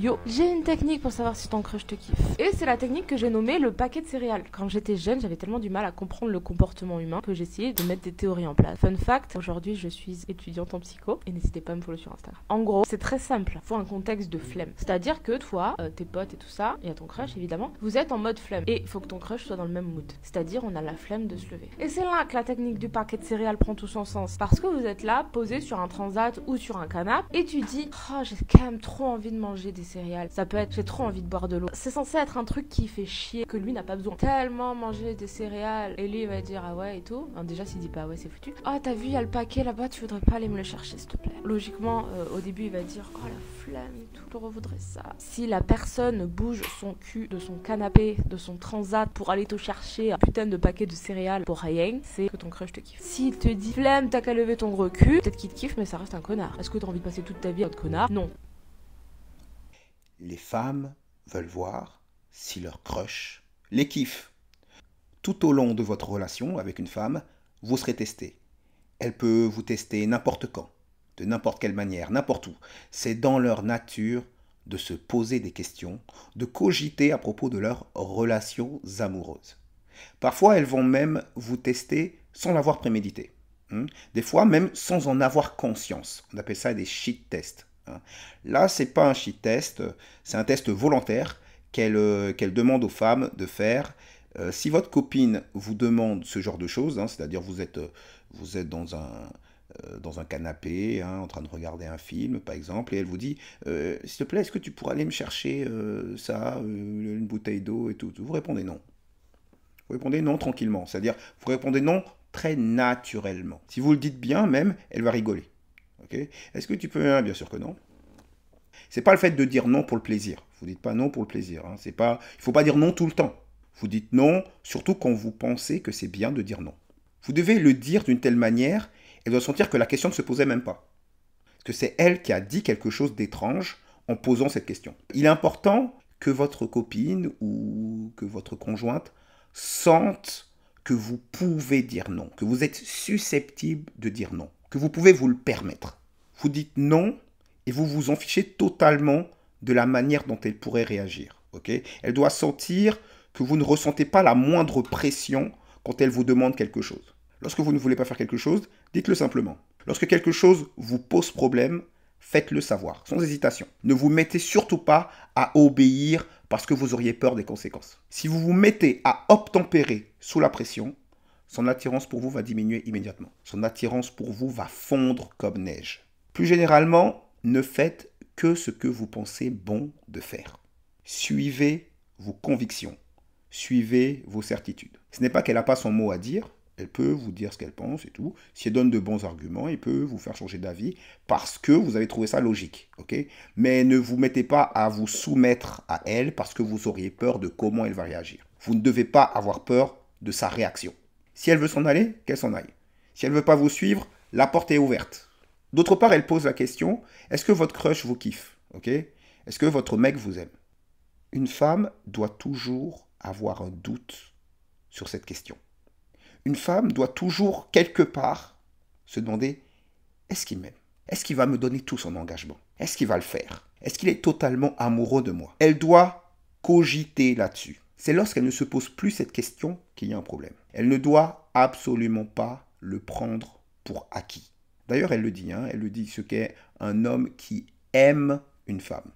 Yo, j'ai une technique pour savoir si ton crush te kiffe. Et c'est la technique que j'ai nommée le paquet de céréales. Quand j'étais jeune, j'avais tellement du mal à comprendre le comportement humain que j'essayais de mettre des théories en place. Fun fact, aujourd'hui je suis étudiante en psycho et n'hésitez pas à me follow sur Instagram. En gros, c'est très simple. Faut un contexte de flemme. C'est-à-dire que toi, tes potes et tout ça, et à ton crush évidemment, vous êtes en mode flemme. Et il faut que ton crush soit dans le même mood. C'est-à-dire on a la flemme de se lever. Et c'est là que la technique du paquet de céréales prend tout son sens. Parce que vous êtes là, posé sur un transat ou sur un canapé, et tu dis, oh j'ai quand même trop envie de manger des céréales. Ça peut être, j'ai trop envie de boire de l'eau. C'est censé être un truc qui fait chier, que lui n'a pas besoin. Tellement manger des céréales. Et lui il va dire ah ouais et tout. Alors déjà s'il dit pas ouais c'est foutu. Ah t'as vu il y a le paquet là-bas, tu voudrais pas aller me le chercher s'il te plaît. Logiquement au début il va dire oh la flemme et tout, je voudrais ça. Si la personne bouge son cul de son canapé, de son transat pour aller te chercher un putain de paquet de céréales pour rien, c'est que ton crush te kiffe. S'il te dit flemme, t'as qu'à lever ton gros cul, peut-être qu'il te kiffe mais ça reste un connard. Est-ce que t'as envie de passer toute ta vie en connard? Non. Les femmes veulent voir si leur crush les kiffe. Tout au long de votre relation avec une femme, vous serez testé. Elle peut vous tester n'importe quand, de n'importe quelle manière, n'importe où. C'est dans leur nature de se poser des questions, de cogiter à propos de leurs relations amoureuses. Parfois, elles vont même vous tester sans l'avoir prémédité. Des fois, même sans en avoir conscience. On appelle ça des shit tests. Là, c'est pas un shit test, c'est un test volontaire qu'elle demande aux femmes de faire. Si votre copine vous demande ce genre de choses, c'est-à-dire vous êtes dans un canapé, en train de regarder un film, par exemple, et elle vous dit s'il te plaît, est-ce que tu pourrais aller me chercher une bouteille d'eau et tout. Vous répondez non. Vous répondez non tranquillement, c'est-à-dire vous répondez non très naturellement. Si vous le dites bien, même, elle va rigoler. Okay. Est-ce que tu peux... Bien sûr que non. C'est pas le fait de dire non pour le plaisir. Vous dites pas non pour le plaisir. C'est pas... Il faut pas dire non tout le temps. Vous dites non, surtout quand vous pensez que c'est bien de dire non. Vous devez le dire d'une telle manière, elle doit sentir que la question ne se posait même pas. Parce que c'est elle qui a dit quelque chose d'étrange en posant cette question. Il est important que votre copine ou que votre conjointe sente que vous pouvez dire non, que vous êtes susceptible de dire non, que vous pouvez vous le permettre. Vous dites non et vous vous en fichez totalement de la manière dont elle pourrait réagir. Okay. Elle doit sentir que vous ne ressentez pas la moindre pression quand elle vous demande quelque chose. Lorsque vous ne voulez pas faire quelque chose, dites-le simplement. Lorsque quelque chose vous pose problème, faites-le savoir, sans hésitation. Ne vous mettez surtout pas à obéir parce que vous auriez peur des conséquences. Si vous vous mettez à obtempérer sous la pression, son attirance pour vous va diminuer immédiatement. Son attirance pour vous va fondre comme neige. Plus généralement, ne faites que ce que vous pensez bon de faire. Suivez vos convictions. Suivez vos certitudes. Ce n'est pas qu'elle n'a pas son mot à dire. Elle peut vous dire ce qu'elle pense et tout. Si elle donne de bons arguments, elle peut vous faire changer d'avis parce que vous avez trouvé ça logique. Okay. Mais ne vous mettez pas à vous soumettre à elle parce que vous auriez peur de comment elle va réagir. Vous ne devez pas avoir peur de sa réaction. Si elle veut s'en aller, qu'elle s'en aille. Si elle ne veut pas vous suivre, la porte est ouverte. D'autre part, elle pose la question, est-ce que votre crush vous kiffe? Okay. Est-ce que votre mec vous aime? Une femme doit toujours avoir un doute sur cette question. Une femme doit toujours, quelque part, se demander, est-ce qu'il m'aime? Est-ce qu'il va me donner tout son engagement? Est-ce qu'il va le faire? Est-ce qu'il est totalement amoureux de moi? Elle doit cogiter là-dessus. C'est lorsqu'elle ne se pose plus cette question qu'il y a un problème. Elle ne doit absolument pas le prendre pour acquis. D'ailleurs, elle le dit ce qu'est un homme qui aime une femme.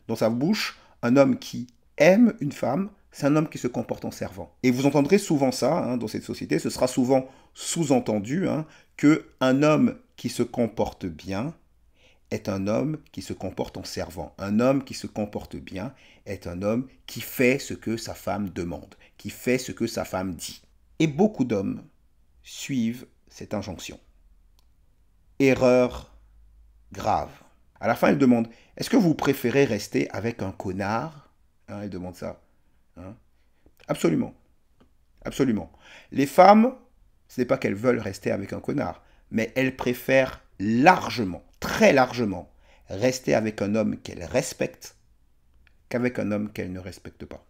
Dans sa bouche, un homme qui aime une femme, c'est un homme qui se comporte en servant. Et vous entendrez souvent ça dans cette société, ce sera souvent sous-entendu qu'un homme qui se comporte bien est un homme qui se comporte en servant. Un homme qui se comporte bien est un homme qui fait ce que sa femme demande, qui fait ce que sa femme dit. Et beaucoup d'hommes suivent cette injonction. Erreur grave. À la fin, elle demande, est-ce que vous préférez rester avec un connard? Elle demande ça. Absolument. Absolument. Les femmes, ce n'est pas qu'elles veulent rester avec un connard, mais elles préfèrent largement, très largement, rester avec un homme qu'elles respectent qu'avec un homme qu'elles ne respectent pas.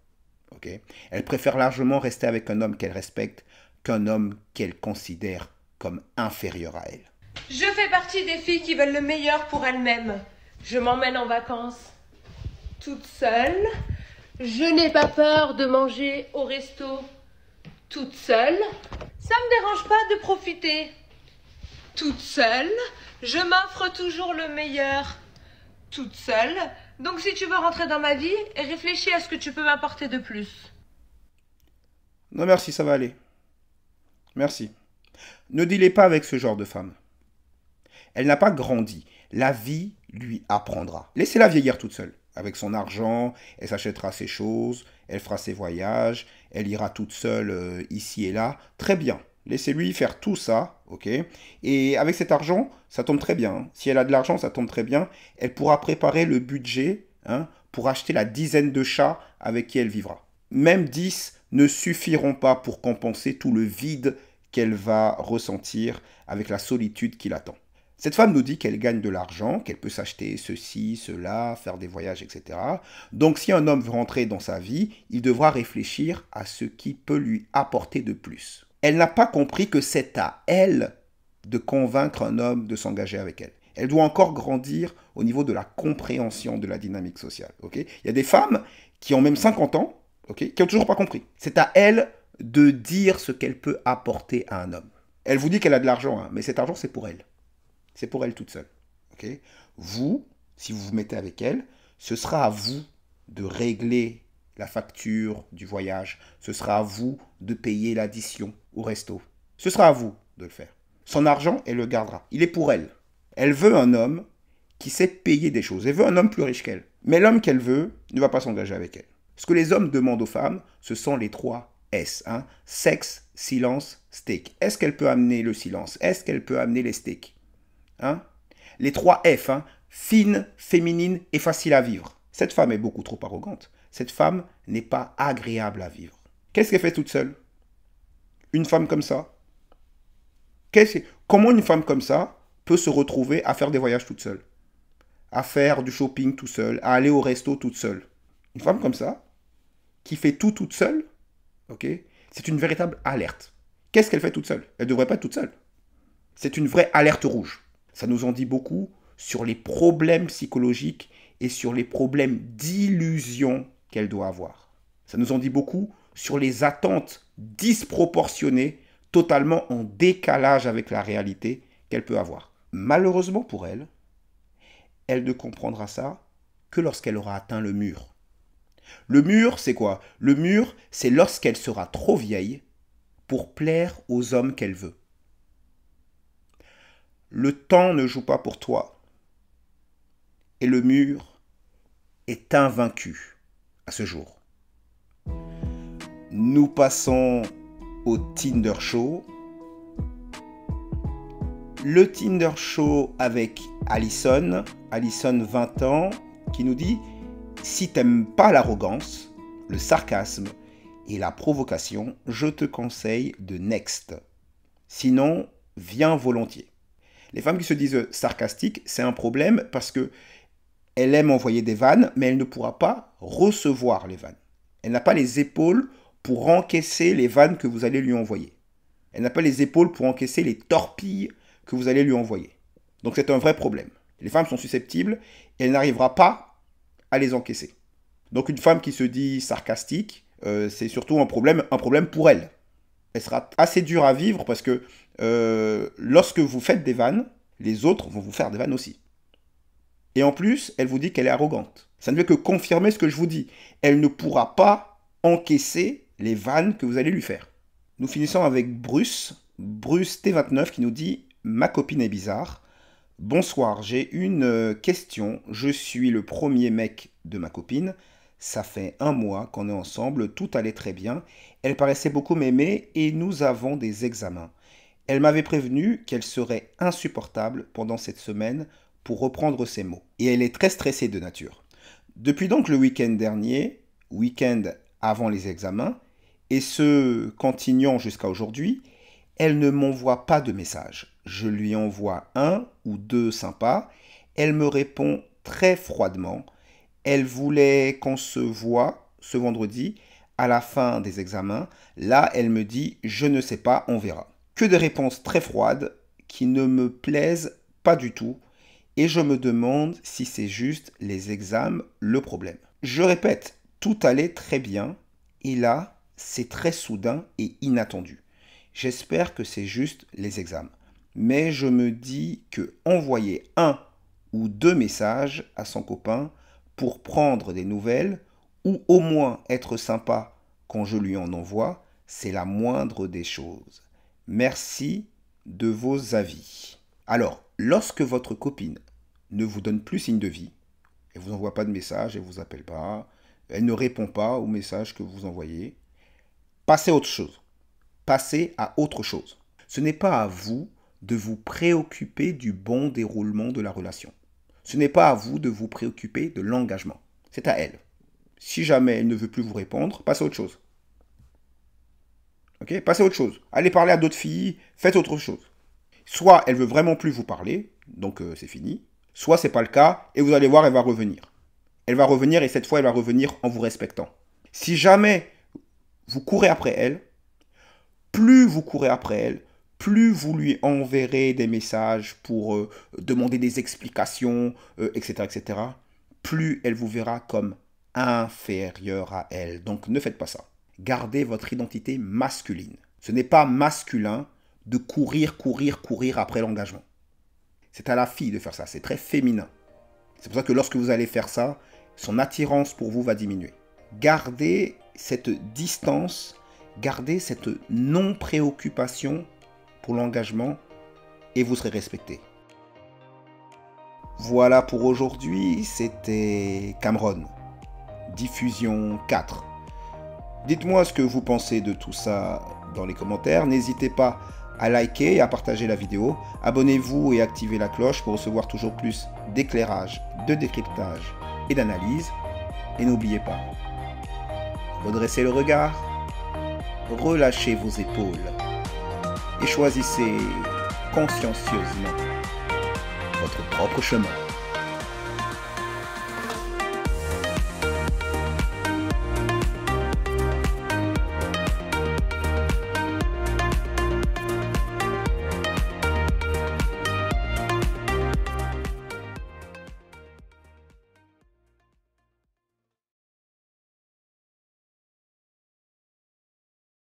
Okay. Elles préfèrent largement rester avec un homme qu'elles respectent qu'un homme qu'elles considèrent comme inférieur à elles. Je fais partie des filles qui veulent le meilleur pour elles-mêmes. Je m'emmène en vacances. toute seule. Je n'ai pas peur de manger au resto toute seule. Ça me dérange pas de profiter toute seule. Je m'offre toujours le meilleur toute seule. Donc si tu veux rentrer dans ma vie, réfléchis à ce que tu peux m'apporter de plus. Non merci, ça va aller. Merci. Ne dealez pas avec ce genre de femme. Elle n'a pas grandi. La vie lui apprendra. Laissez-la vieillir toute seule. Avec son argent, elle s'achètera ses choses, elle fera ses voyages, elle ira toute seule ici et là. Très bien. Laissez-lui faire tout ça, ok? Et avec cet argent, ça tombe très bien. Hein. Si elle a de l'argent, ça tombe très bien. Elle pourra préparer le budget pour acheter la dizaine de chats avec qui elle vivra. Même 10 ne suffiront pas pour compenser tout le vide qu'elle va ressentir avec la solitude qui l'attend. Cette femme nous dit qu'elle gagne de l'argent, qu'elle peut s'acheter ceci, cela, faire des voyages, etc. Donc si un homme veut rentrer dans sa vie, il devra réfléchir à ce qui peut lui apporter de plus. Elle n'a pas compris que c'est à elle de convaincre un homme de s'engager avec elle. Elle doit encore grandir au niveau de la compréhension de la dynamique sociale. Okay? Il y a des femmes qui ont même 50 ans, okay, qui n'ont toujours pas compris. C'est à elle de dire ce qu'elle peut apporter à un homme. Elle vous dit qu'elle a de l'argent, hein, mais cet argent, c'est pour elle. C'est pour elle toute seule. Okay? Vous, si vous vous mettez avec elle, ce sera à vous de régler la facture du voyage. Ce sera à vous de payer l'addition au resto. Ce sera à vous de le faire. Son argent, elle le gardera. Il est pour elle. Elle veut un homme qui sait payer des choses. Elle veut un homme plus riche qu'elle. Mais l'homme qu'elle veut ne va pas s'engager avec elle. Ce que les hommes demandent aux femmes, ce sont les 3 S. Hein? Sexe, silence, steak. Est-ce qu'elle peut amener le silence? Est-ce qu'elle peut amener les steaks? Hein? Les 3 F, hein? Fine, féminine et facile à vivre. Cette femme est beaucoup trop arrogante. Cette femme n'est pas agréable à vivre. Qu'est-ce qu'elle fait toute seule? Une femme comme ça? Comment une femme comme ça peut se retrouver à faire des voyages toute seule? À faire du shopping toute seule? À aller au resto toute seule? Une femme comme ça, qui fait tout toute seule, okay, c'est une véritable alerte. Qu'est-ce qu'elle fait toute seule? Elle ne devrait pas être toute seule. C'est une vraie alerte rouge. Ça nous en dit beaucoup sur les problèmes psychologiques et sur les problèmes d'illusion qu'elle doit avoir. Ça nous en dit beaucoup sur les attentes disproportionnées, totalement en décalage avec la réalité qu'elle peut avoir. Malheureusement pour elle, elle ne comprendra ça que lorsqu'elle aura atteint le mur. Le mur, c'est quoi? Le mur, c'est lorsqu'elle sera trop vieille pour plaire aux hommes qu'elle veut. Le temps ne joue pas pour toi. Et le mur est invaincu à ce jour. Nous passons au Tinder Show. Le Tinder Show avec Alison, 20 ans, qui nous dit « Si t'aimes pas l'arrogance, le sarcasme et la provocation, je te conseille de Next. Sinon, viens volontiers. » Les femmes qui se disent sarcastiques, c'est un problème parce que elle aime envoyer des vannes, mais elle ne pourra pas recevoir les vannes. Elle n'a pas les épaules pour encaisser les vannes que vous allez lui envoyer. Elle n'a pas les épaules pour encaisser les torpilles que vous allez lui envoyer. Donc c'est un vrai problème. Les femmes sont susceptibles et elle n'arrivera pas à les encaisser. Donc une femme qui se dit sarcastique, c'est surtout un problème pour elle. Elle sera assez dure à vivre parce que lorsque vous faites des vannes, les autres vont vous faire des vannes aussi. Et en plus, elle vous dit qu'elle est arrogante. Ça ne fait que confirmer ce que je vous dis. Elle ne pourra pas encaisser les vannes que vous allez lui faire. Nous finissons avec Bruce T29 qui nous dit « Ma copine est bizarre. Bonsoir, j'ai une question. Je suis le premier mec de ma copine. Ça fait 1 mois qu'on est ensemble, tout allait très bien. Elle paraissait beaucoup m'aimer et nous avons des examens. Elle m'avait prévenu qu'elle serait insupportable pendant cette semaine pour reprendre ses mots. Et elle est très stressée de nature. Depuis donc le week-end dernier, week-end avant les examens, et ce continuant jusqu'à aujourd'hui, elle ne m'envoie pas de messages. Je lui envoie 1 ou 2 sympas. Elle me répond très froidement. Elle voulait qu'on se voit ce vendredi à la fin des examens. Là, elle me dit « Je ne sais pas, on verra ». Que des réponses très froides qui ne me plaisent pas du tout. Et je me demande si c'est juste les examens le problème. Je répète, tout allait très bien et là, c'est très soudain et inattendu. J'espère que c'est juste les examens. Mais je me dis que envoyer 1 ou 2 messages à son copain pour prendre des nouvelles ou au moins être sympa quand je lui en envoie, c'est la moindre des choses. Merci de vos avis. Alors, lorsque votre copine ne vous donne plus signe de vie, elle ne vous envoie pas de message, elle ne vous appelle pas, elle ne répond pas aux messages que vous envoyez, passez à autre chose. Passez à autre chose. Ce n'est pas à vous de vous préoccuper du bon déroulement de la relation. Ce n'est pas à vous de vous préoccuper de l'engagement. C'est à elle. Si jamais elle ne veut plus vous répondre, passez à autre chose. Ok? Passez à autre chose. Allez parler à d'autres filles, faites autre chose. Soit elle veut vraiment plus vous parler, donc c'est fini. Soit c'est pas le cas, et vous allez voir, elle va revenir. Elle va revenir, et cette fois, elle va revenir en vous respectant. Si jamais vous courez après elle, plus vous courez après elle, plus vous lui enverrez des messages pour demander des explications, etc., etc., plus elle vous verra comme inférieur à elle. Donc ne faites pas ça. Gardez votre identité masculine. Ce n'est pas masculin de courir après l'engagement. C'est à la fille de faire ça, c'est très féminin. C'est pour ça que lorsque vous allez faire ça, son attirance pour vous va diminuer. Gardez cette distance, gardez cette non-préoccupation pour l'engagement et vous serez respecté. Voilà pour aujourd'hui, c'était Cameron, diffusion 4. Dites-moi ce que vous pensez de tout ça dans les commentaires. N'hésitez pas à liker et à partager la vidéo. Abonnez-vous et activez la cloche pour recevoir toujours plus d'éclairage, de décryptage et d'analyse. Et n'oubliez pas, redressez le regard, relâchez vos épaules et choisissez consciencieusement votre propre chemin.